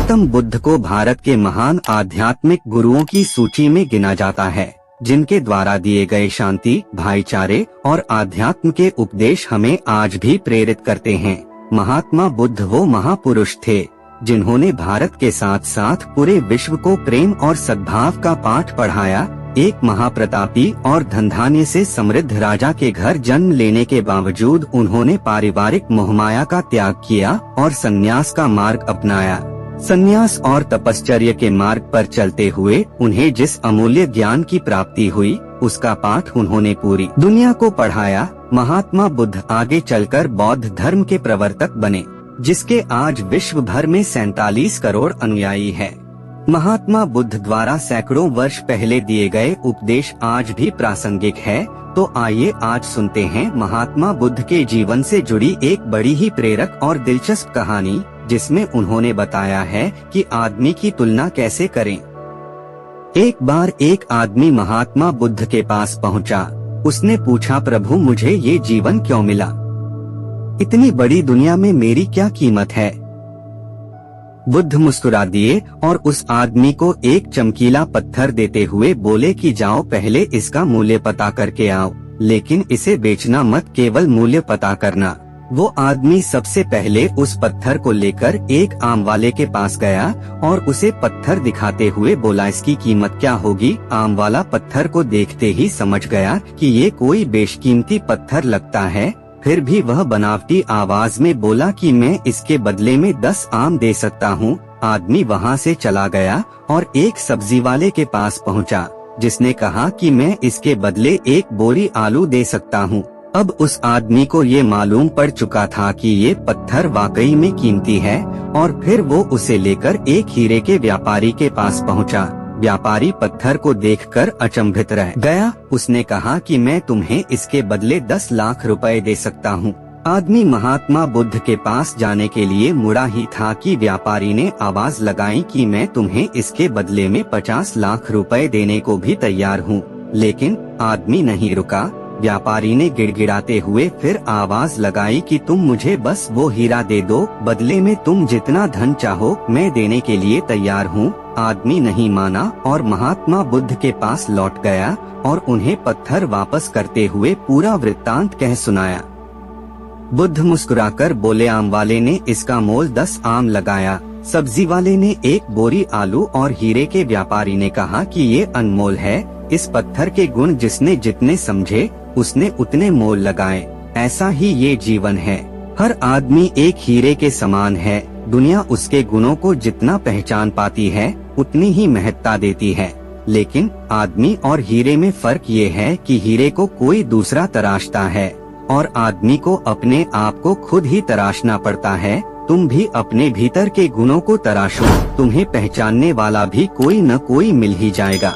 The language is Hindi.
गौतम बुद्ध को भारत के महान आध्यात्मिक गुरुओं की सूची में गिना जाता है, जिनके द्वारा दिए गए शांति, भाईचारे और आध्यात्म के उपदेश हमें आज भी प्रेरित करते हैं। महात्मा बुद्ध वो महापुरुष थे जिन्होंने भारत के साथ साथ पूरे विश्व को प्रेम और सद्भाव का पाठ पढ़ाया। एक महाप्रतापी और धनधान्य से समृद्ध राजा के घर जन्म लेने के बावजूद उन्होंने पारिवारिक मोहमाया का त्याग किया और संन्यास का मार्ग अपनाया। संन्यास और तपश्चर्या के मार्ग पर चलते हुए उन्हें जिस अमूल्य ज्ञान की प्राप्ति हुई, उसका पाठ उन्होंने पूरी दुनिया को पढ़ाया। महात्मा बुद्ध आगे चलकर बौद्ध धर्म के प्रवर्तक बने, जिसके आज विश्व भर में 47 करोड़ अनुयायी है। महात्मा बुद्ध द्वारा सैकड़ों वर्ष पहले दिए गए उपदेश आज भी प्रासंगिक है। तो आइए आज सुनते हैं महात्मा बुद्ध के जीवन से जुड़ी एक बड़ी ही प्रेरक और दिलचस्प कहानी, जिसमें उन्होंने बताया है कि आदमी की तुलना कैसे करें। एक बार एक आदमी महात्मा बुद्ध के पास पहुंचा। उसने पूछा, प्रभु मुझे ये जीवन क्यों मिला? इतनी बड़ी दुनिया में मेरी क्या कीमत है? बुद्ध मुस्कुरा दिए और उस आदमी को एक चमकीला पत्थर देते हुए बोले कि जाओ पहले इसका मूल्य पता करके आओ, लेकिन इसे बेचना मत, केवल मूल्य पता करना। वो आदमी सबसे पहले उस पत्थर को लेकर एक आम वाले के पास गया और उसे पत्थर दिखाते हुए बोला, इसकी कीमत क्या होगी? आम वाला पत्थर को देखते ही समझ गया कि ये कोई बेशकीमती पत्थर लगता है। फिर भी वह बनावटी आवाज में बोला कि मैं इसके बदले में 10 आम दे सकता हूँ। आदमी वहाँ से चला गया और एक सब्जी वाले के पास पहुँचा, जिसने कहा कि मैं इसके बदले 1 बोरी आलू दे सकता हूँ। अब उस आदमी को ये मालूम पड़ चुका था कि ये पत्थर वाकई में कीमती है, और फिर वो उसे लेकर एक हीरे के व्यापारी के पास पहुँचा। व्यापारी पत्थर को देखकर अचंभित रह गया। उसने कहा कि मैं तुम्हें इसके बदले 10 लाख रुपए दे सकता हूँ। आदमी महात्मा बुद्ध के पास जाने के लिए मुड़ा ही था कि व्यापारी ने आवाज लगाई कि मैं तुम्हें इसके बदले में 50 लाख रुपए देने को भी तैयार हूँ। लेकिन आदमी नहीं रुका। व्यापारी ने गिड़गिड़ाते हुए फिर आवाज लगाई कि तुम मुझे बस वो हीरा दे दो, बदले में तुम जितना धन चाहो मैं देने के लिए तैयार हूँ। आदमी नहीं माना और महात्मा बुद्ध के पास लौट गया और उन्हें पत्थर वापस करते हुए पूरा वृत्तांत कह सुनाया। बुद्ध मुस्कुराकर बोले, आम वाले ने इसका मोल 10 आम लगाया, सब्जी वाले ने 1 बोरी आलू और हीरे के व्यापारी ने कहा कि ये अनमोल है। इस पत्थर के गुण जिसने जितने समझे उसने उतने मोल लगाए। ऐसा ही ये जीवन है। हर आदमी एक हीरे के समान है। दुनिया उसके गुणों को जितना पहचान पाती है उतनी ही महत्ता देती है। लेकिन आदमी और हीरे में फर्क ये है कि हीरे को कोई दूसरा तराशता है और आदमी को अपने आप को खुद ही तराशना पड़ता है। तुम भी अपने भीतर के गुणों को तराशो, तुम्हें पहचानने वाला भी कोई न कोई मिल ही जाएगा।